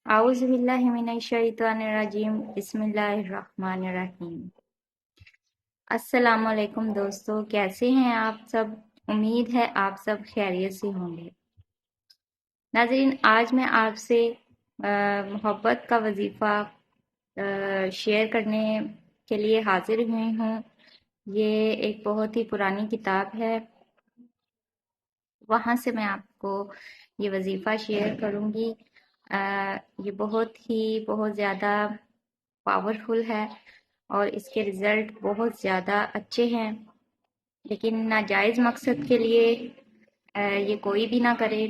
आऊज़ु बिल्लाहि मिनश्शैतानिर्रजीम बिस्मिल्लाहिर्रहमानिर्रहीम। अस्सलामुअलैकुम दोस्तों, कैसे हैं आप सब? उम्मीद है आप सब खैरियत से होंगे। नाज़रीन, आज मैं आपसे मोहब्बत का वजीफ़ा शेयर करने के लिए हाजिर हुई हूँ। ये एक बहुत ही पुरानी किताब है, वहाँ से मैं आपको ये वजीफ़ा शेयर करूँगी। ये बहुत ज़्यादा पावरफुल है और इसके रिजल्ट बहुत ज़्यादा अच्छे हैं, लेकिन नाजायज़ मकसद के लिए ये कोई भी ना करे,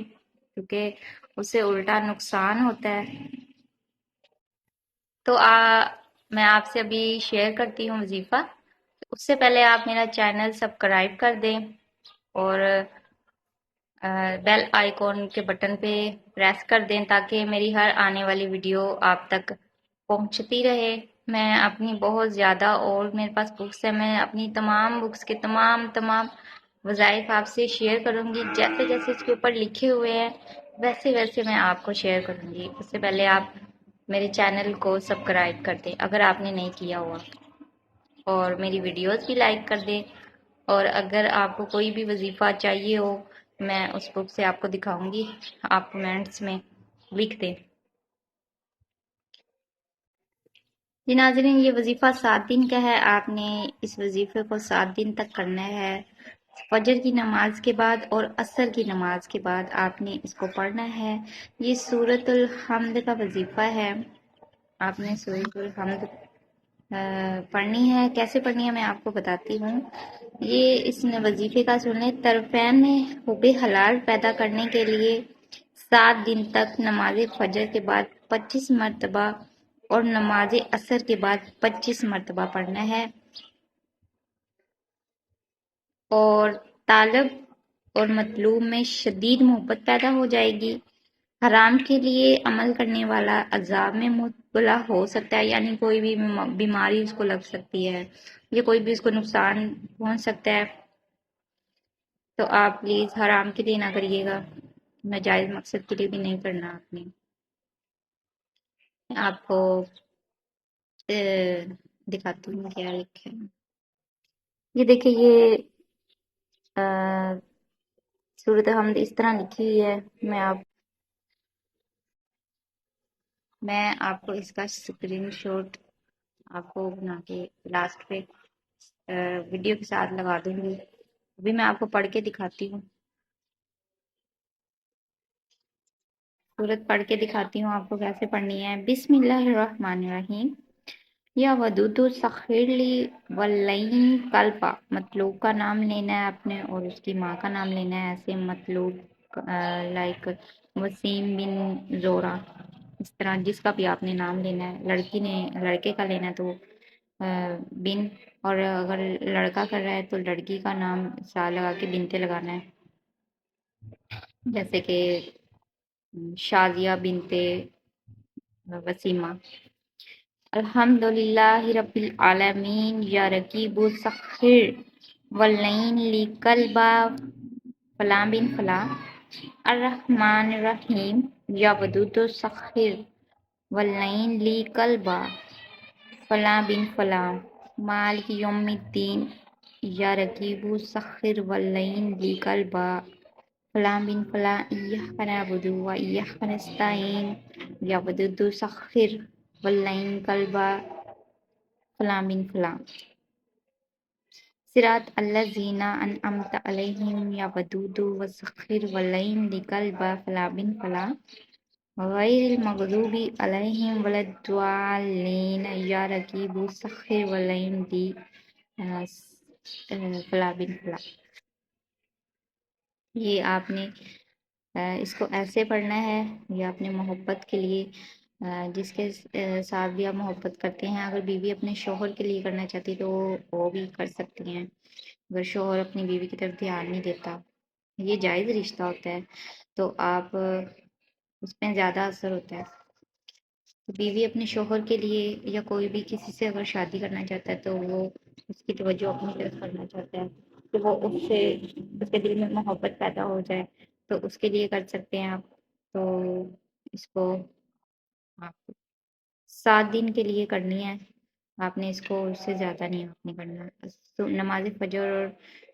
क्योंकि उससे उल्टा नुकसान होता है। तो मैं आपसे अभी शेयर करती हूँ वजीफ़ा। उससे पहले आप मेरा चैनल सब्सक्राइब कर दें और बेल आइकॉन के बटन पे प्रेस कर दें ताकि मेरी हर आने वाली वीडियो आप तक पहुंचती रहे। मैं अपनी बहुत ज़्यादा और मेरे पास बुक्स है, मैं अपनी तमाम बुक्स के तमाम तमाम वज़ाइफ आपसे शेयर करूंगी। जैसे जैसे इसके ऊपर लिखे हुए हैं वैसे वैसे मैं आपको शेयर करूंगी। उससे पहले आप मेरे चैनल को सब्सक्राइब कर दें अगर आपने नहीं किया हुआ, और मेरी वीडियोस भी लाइक कर दें। और अगर आपको कोई भी वजीफ़ा चाहिए हो, मैं उस बुक से आपको दिखाऊंगी, आप कमेंट्स में लिख दें। जी नाज़रीन, ये वजीफ़ा 7 दिन का है। आपने इस वजीफ़े को 7 दिन तक करना है। फजर की नमाज के बाद और असर की नमाज के बाद आपने इसको पढ़ना है। ये सूरतुल हम्द का वजीफ़ा है। आपने सूरतुल हम्द पढ़नी है। कैसे पढ़नी है मैं आपको बताती हूँ। ये इस वजीफे का सुनने तरफैन में हुबे हलाल पैदा करने के लिए 7 दिन तक नमाज फजर के बाद 25 मरतबा और नमाज असर के बाद 25 मरतबा पढ़ना है। और तालब और मतलूब में शदीद मोहब्बत पैदा हो जाएगी। हराम के लिए अमल करने वाला अजाब में मुब्तला हो सकता है, यानी कोई भी बीमारी उसको लग सकती है या कोई भी उसको नुकसान पहुंच सकता है। तो आप प्लीज हराम के लिए ना करिएगा, नाजायज मकसद के लिए भी नहीं करना आपने। आपको दिखाती हूँ क्या लिखे है। ये देखिए, ये सूरत हमद इस तरह लिखी हुई है। मैं आपको इसका स्क्रीनशॉट आपको बना के लास्ट पे वीडियो के साथ लगा दूंगी। अभी मैं आपको पढ़ के दिखाती हूँ, सूरत पढ़ के दिखाती हूँ आपको कैसे पढ़नी है। बिस्मिल्लाहिर्रहमानिर्रहीम। या वदूदु सखिरली वल्लैन कल्पा, मतलूब का नाम लेना है आपने और उसकी माँ का नाम लेना है। ऐसे मतलूब लाइक वसीम बिन जोरा, इस तरह जिसका भी आपने नाम लेना है। लड़की ने लड़के का लेना है तो बिन, और अगर लड़का कर रहा है तो लड़की का नाम सा लगा के बिनते लगाना है। जैसे कि शाजिया बिनते वसीमा। अल्हम्दुलिल्लाहि रब्बिल आलमीन या रकीबु सखिर वल्लैन ली कल्बा फला बिन फला। अर्रहमान रहीम या वदूदु सखिर वल्लैन ली कल्बा फला बिन फला। मालिक यौमिद्दीन या रकीबु सखिर वल्लैन ली कल्बा फला बिन फला। इय्याका नअबुदु व इय्याका नस्तईन या वदूदु सखिर वल्लैन कल्बा फला बिन फला। सिरात अल्लज़ीना अनअमता अलैहिम या वदूदु वसखिर वलैन लिकल्बा फला बिन फला गैरिल मगदूबी अलैहिम वलद्दालिन या रकीबु सखिर वलैन ली फला बिन फला। ये आपने इसको ऐसे पढ़ना है। ये अपने मोहब्बत के लिए, जिसके साथ भी आप मोहब्बत करते हैं, अगर बीवी अपने शोहर के लिए करना चाहती तो वो भी कर सकती हैं। अगर शोहर अपनी बीवी की तरफ ध्यान नहीं देता, ये जायज़ रिश्ता होता है, तो आप उसमें ज़्यादा असर होता है। तो बीवी अपने शोहर के लिए या कोई भी किसी से अगर शादी करना चाहता है तो वो उसकी तवज्जो अपनी तरफ करना चाहता है, तो वो उससे उसके दिल में मोहब्बत पैदा हो जाए तो उसके लिए कर सकते हैं आप। तो इसको آپ 7 دن کے لیے کرنی ہے آپ نے اس کو، اس سے زیادہ نہیں آپ نے کرنا. نماز فجر اور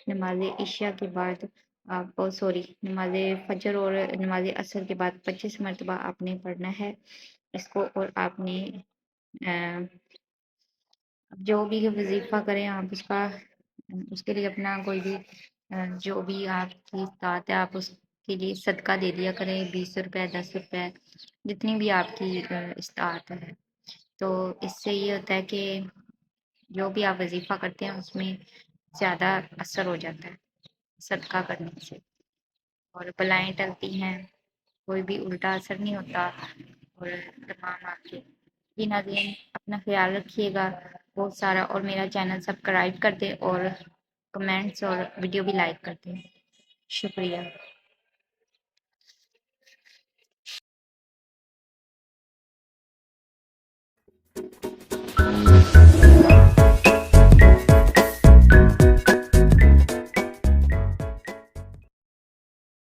نماز عشاء کے بعد آپ، سوری، نماز فجر اور نماز عصر کے بعد 25 مرتبہ آپ نے پڑھنا ہے اس کو. اور آپ نے جو بھی وظیفہ کریں آپ اس کا، اس کے لیے اپنا کوئی بھی جو بھی آپ کی استطاعت ہے آپ اس کے لیے صدقہ دے دیا کریں. 20 روپے، 10 روپے، جتنی بھی آپ کی استطاعت ہے. تو اس سے یہ ہوتا ہے کہ جو بھی آپ وظیفہ کرتے ہیں اس میں زیادہ اثر ہو جاتا ہے صدقہ کرنے سے، اور بلائیں ٹلتی ہیں، کوئی بھی الٹا اثر نہیں ہوتا. اور تمام آپ کے جی ناظرین اپنا خیال رکھیے گا بہت سارا، اور میرا چینل سبسکرائب کر دیں اور کمنٹس اور ویڈیو بھی لائک کر دیں. شکریہ.